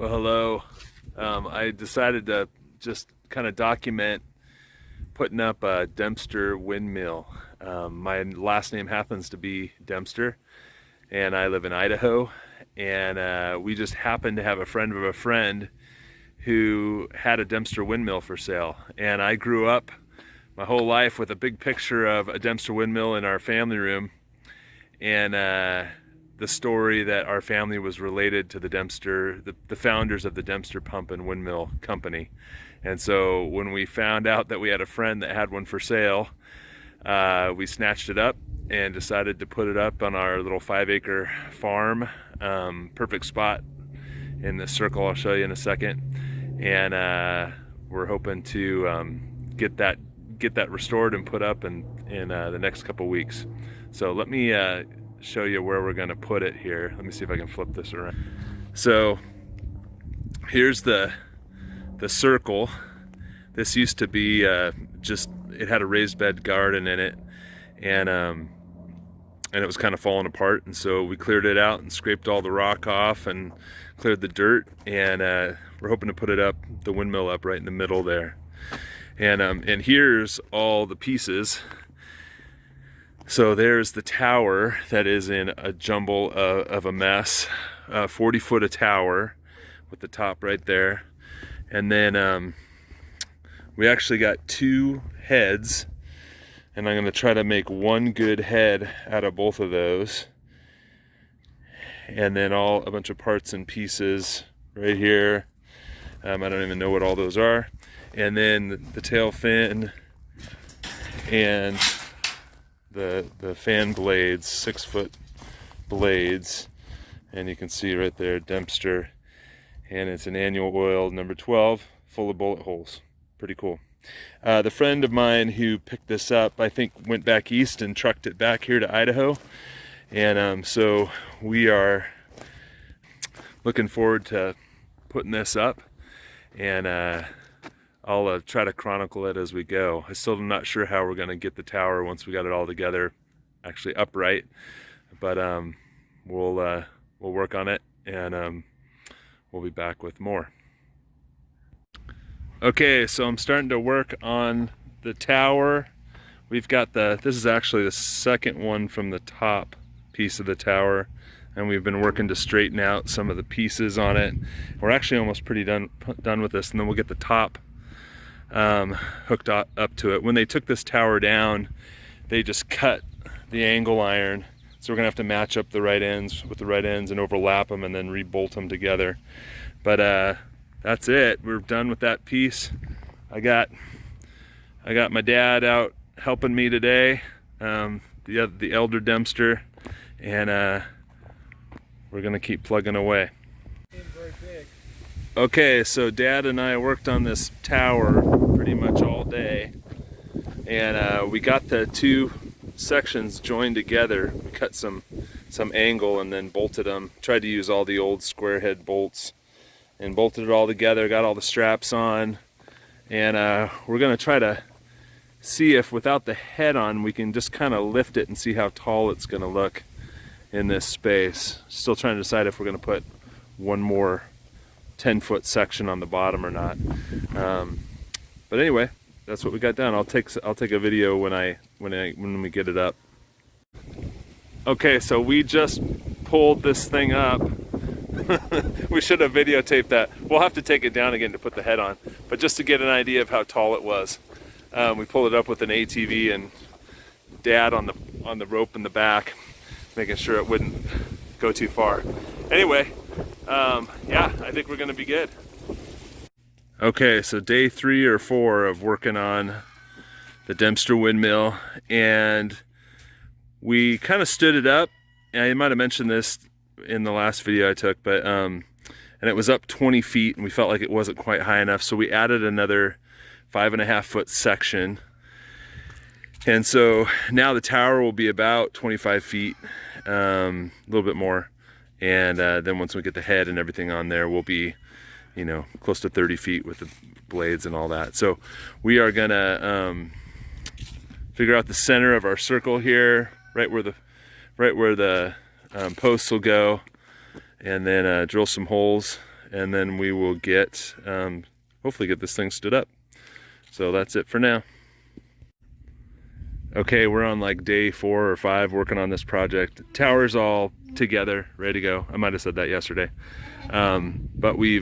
Well, hello. I decided to just kind of document putting up a Dempster windmill. My last name happens to be Dempster, and I live in Idaho. And we just happened to have a friend of a friend who had a Dempster windmill for sale. And I grew up my whole life with a big picture of a Dempster windmill in our family room. And the story that our family was related to the Dempster, the founders of the Dempster Pump and Windmill Company. And so when we found out that we had a friend that had one for sale, we snatched it up and decided to put it up on our little 5-acre farm. Perfect spot in the circle I'll show you in a second. And we're hoping to get that restored and put up in the next couple weeks. So let me show you where we're going to put it here. Let me see if I can flip this around. So here's the circle. This used to be it had a raised bed garden in it, and it was kind of falling apart, and so we cleared it out and scraped all the rock off and cleared the dirt, and we're hoping to put it up, the windmill up right in the middle there. And here's all the pieces. So there's the tower that is in a jumble of a mess, 40 foot a tower with the top right there. And then we actually got 2 heads, and I'm gonna try to make one good head out of both of those. And then a bunch of parts and pieces right here. I don't even know what all those are. And then the tail fin and the fan blades, 6-foot blades, and you can see right there Dempster, and it's an Annu-Oiled number 12, full of bullet holes. Pretty cool. The friend of mine who picked this up, I think, went back east and trucked it back here to Idaho, and so we are looking forward to putting this up, and I'll try to chronicle it as we go. I still am not sure how we're going to get the tower once we got it all together, actually upright, but we'll work on it, and we'll be back with more. Okay, so I'm starting to work on the tower. We've got this is actually the second one from the top piece of the tower, and we've been working to straighten out some of the pieces on it. We're actually almost pretty done with this, and then we'll get the top hooked up to it. When they took this tower down, they just cut the angle iron, so we're gonna have to match up the right ends with the right ends and overlap them and then re-bolt them together. But that's it. We're done with that piece. I got my dad out helping me today, the elder Dempster, and we're gonna keep plugging away. Okay, so Dad and I worked on this tower pretty much all day, and we got the 2 sections joined together. We cut some angle and then bolted them. Tried to use all the old square head bolts and bolted it all together, got all the straps on, and we're gonna try to see if without the head on we can just kind of lift it and see how tall it's gonna look in this space. Still trying to decide if we're gonna put one more 10-foot section on the bottom or not. But anyway, that's what we got done. I'll take a video when we get it up. Okay, so we just pulled this thing up. We should have videotaped that. We'll have to take it down again to put the head on, but just to get an idea of how tall it was. We pulled it up with an ATV and Dad on the rope in the back, making sure it wouldn't go too far. Anyway, yeah, I think we're gonna be good. Okay, so day 3 or 4 of working on the Dempster windmill, and we kind of stood it up. And I might have mentioned this in the last video I took, but and it was up 20 feet, and we felt like it wasn't quite high enough, so we added another 5.5-foot section. And so now the tower will be about 25 feet, a little bit more. And then once we get the head and everything on there, we'll be, close to 30 feet with the blades and all that. So we are gonna figure out the center of our circle here, right where the posts will go, and then drill some holes and then we will get, hopefully get this thing stood up. So that's it for now. Okay, we're on like day 4 or 5 working on this project. Tower's all together, ready to go. I might have said that yesterday. But we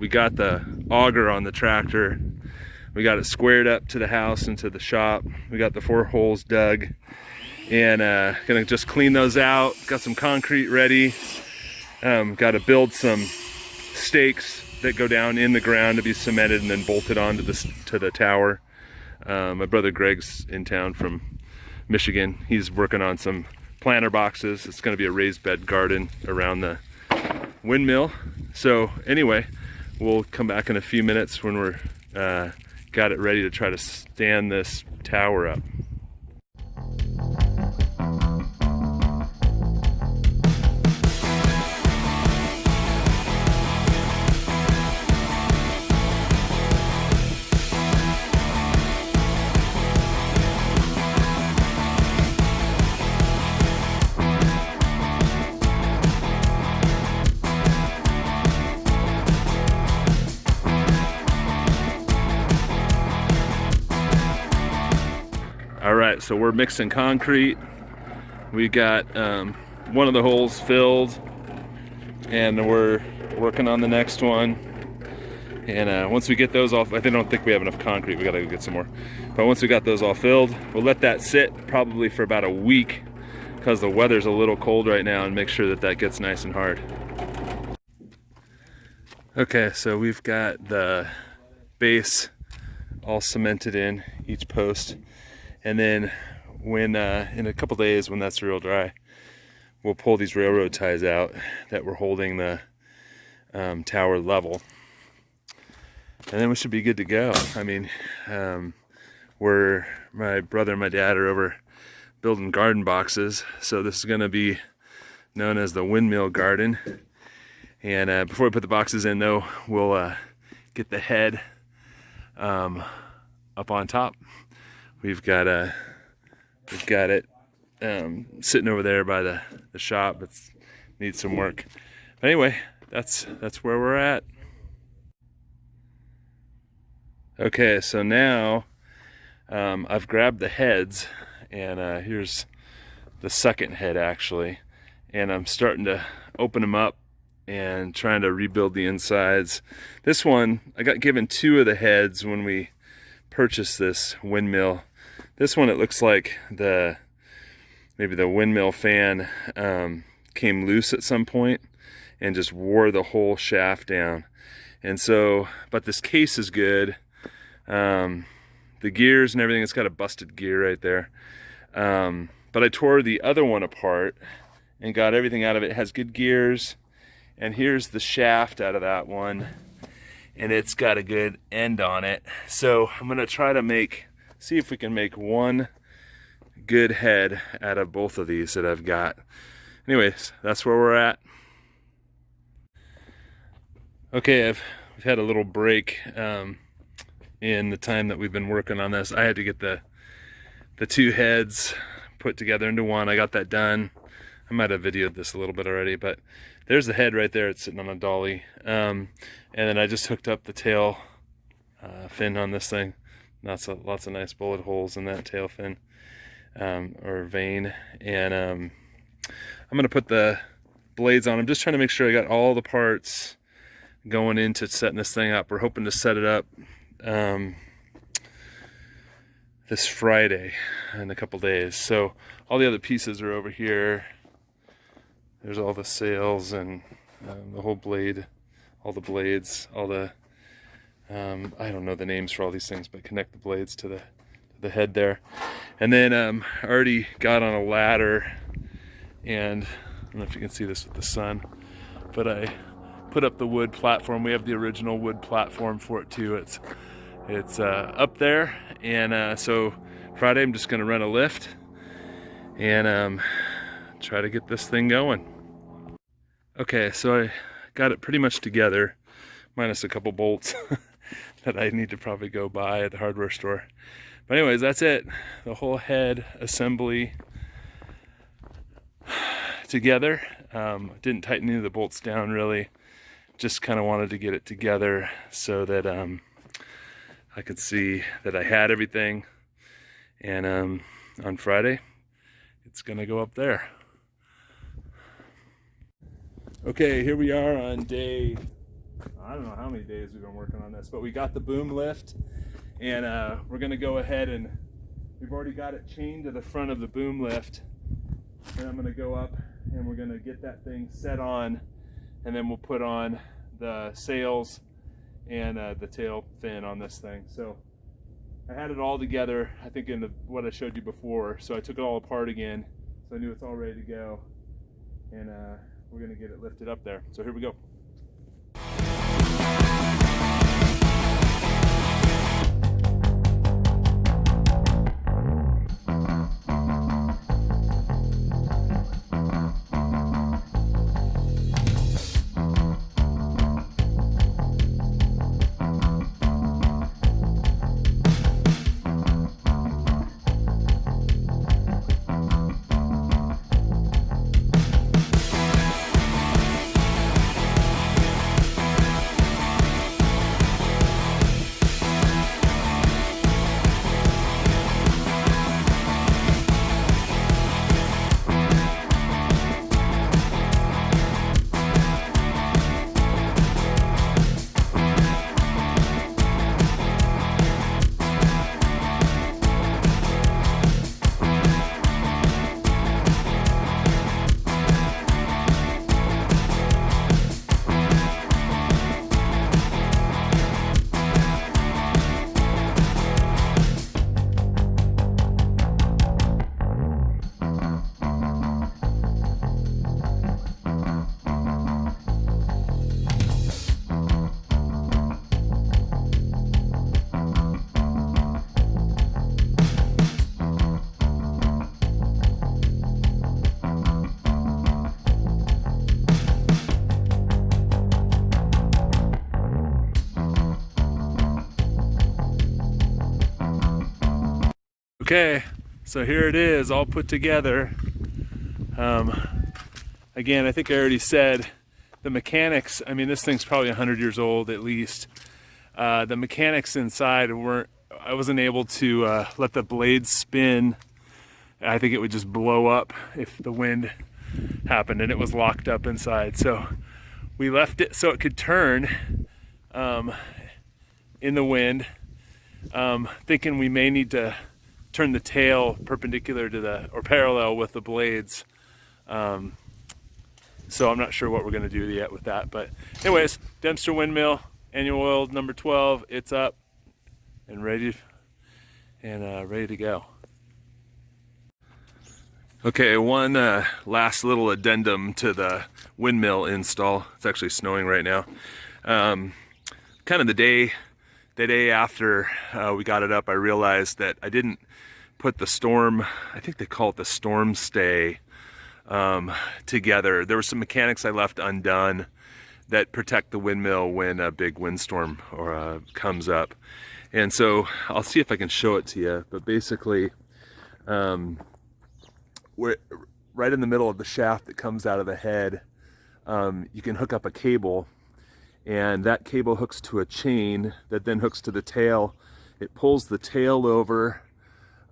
got the auger on the tractor. We got it squared up to the house and to the shop. We got the 4 holes dug, and gonna just clean those out. Got some concrete ready. Got to build some stakes that go down in the ground to be cemented and then bolted onto the tower. My brother Greg's in town from Michigan. He's working on some planter boxes. It's going to be a raised bed garden around the windmill. So anyway, we'll come back in a few minutes when we're got it ready to try to stand this tower up. All right, so we're mixing concrete. We got one of the holes filled, and we're working on the next one. And once we get those off, I don't think we have enough concrete. We gotta go get some more. But once we got those all filled, we'll let that sit probably for about a week because the weather's a little cold right now, and make sure that that gets nice and hard. Okay, so we've got the base all cemented in, each post. And then when in a couple days, when that's real dry, we'll pull these railroad ties out that we're holding the tower level. And then we should be good to go. I mean, my brother and my dad are over building garden boxes. So this is gonna be known as the windmill garden. And before we put the boxes in though, we'll get the head up on top. We've got it sitting over there by the shop. It needs some work. But anyway, that's where we're at. Okay, so now I've grabbed the heads, and here's the second head actually, and I'm starting to open them up and trying to rebuild the insides. This one, I got given 2 of the heads when we purchased this windmill. This one, it looks like maybe the windmill fan came loose at some point and just wore the whole shaft down. And so, but this case is good. The gears and everything, it's got a busted gear right there. But I tore the other one apart and got everything out of it. It has good gears. And here's the shaft out of that one. And it's got a good end on it. So I'm gonna try to see if we can make one good head out of both of these that I've got. Anyways, that's where we're at. Okay, we've had a little break in the time that we've been working on this. I had to get the 2 heads put together into one. I got that done. I might have videoed this a little bit already, but there's the head right there. It's sitting on a dolly. And then I just hooked up the tail fin on this thing. Lots of nice bullet holes in that tail fin or vane. And I'm gonna put the blades on. I'm just trying to make sure I got all the parts going into setting this thing up. We're hoping to set it up this Friday in a couple days. So all the other pieces are over here. There's all the sails and the whole blade, all the blades, all the I don't know the names for all these things, but connect the blades to the head there. And then I already got on a ladder, and I don't know if you can see this with the sun, but I put up the wood platform. We have the original wood platform for it too. It's up there, and so Friday I'm just gonna run a lift and try to get this thing going. Okay, so I got it pretty much together, minus a couple bolts that I need to probably go buy at the hardware store. But anyways, that's it. The whole head assembly together. Didn't tighten any of the bolts down really. just kind of wanted to get it together so that I could see that I had everything. And on Friday, it's gonna go up there. Okay, here we are on day, I don't know how many days we've been working on this, but we got the boom lift, and we're gonna go ahead and we've already got it chained to the front of the boom lift, and I'm gonna go up and we're gonna get that thing set on, and then we'll put on the sails and the tail fin on this thing. So I had it all together, I think in what I showed you before, so I took it all apart again, so I knew it's all ready to go, and we're gonna get it lifted up there. So here we go. Okay, so here it is, all put together. Again, I think I already said the mechanics, I mean, this thing's probably 100 years old at least. The mechanics inside I wasn't able to let the blades spin. I think it would just blow up if the wind happened, and it was locked up inside. So we left it so it could turn in the wind, thinking we may need to turn the tail perpendicular to or parallel with the blades. So I'm not sure what we're gonna do yet with that. But anyways, Dempster Windmill Annu-Oiled number 12, it's up and ready to go. Okay, one last little addendum to the windmill install. It's actually snowing right now. Kind of the day after we got it up, I realized that I didn't put the storm, I think they call it the storm stay, together. There were some mechanics I left undone that protect the windmill when a big windstorm comes up. And so I'll see if I can show it to you, but basically we're right in the middle of the shaft that comes out of the head. You can hook up a cable, and that cable hooks to a chain that then hooks to the tail. It pulls the tail over,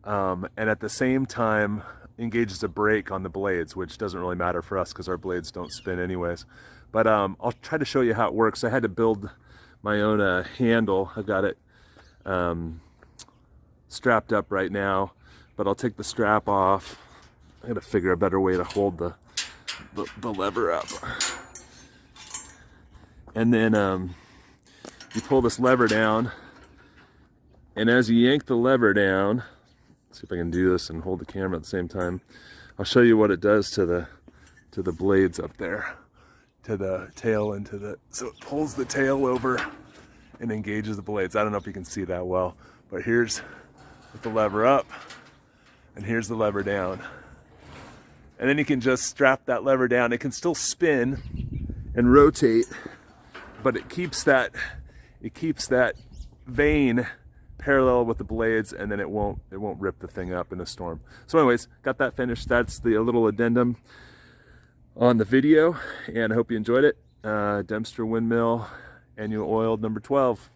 and at the same time engages a brake on the blades, which doesn't really matter for us because our blades don't spin anyways. But I'll try to show you how it works. I had to build my own handle. I've got it strapped up right now, but I'll take the strap off. I gotta figure a better way to hold the lever up. And then you pull this lever down, and as you yank the lever down, let's see if I can do this and hold the camera at the same time. I'll show you what it does to the blades up there, to the tail and so it pulls the tail over and engages the blades. I don't know if you can see that well, but here's the lever up and here's the lever down. And then you can just strap that lever down. It can still spin and rotate, but it keeps that vane parallel with the blades, and then it won't rip the thing up in a storm. So anyways, got that finished. That's the little addendum on the video, and I hope you enjoyed it. Dempster Windmill Annu-Oiled number 12.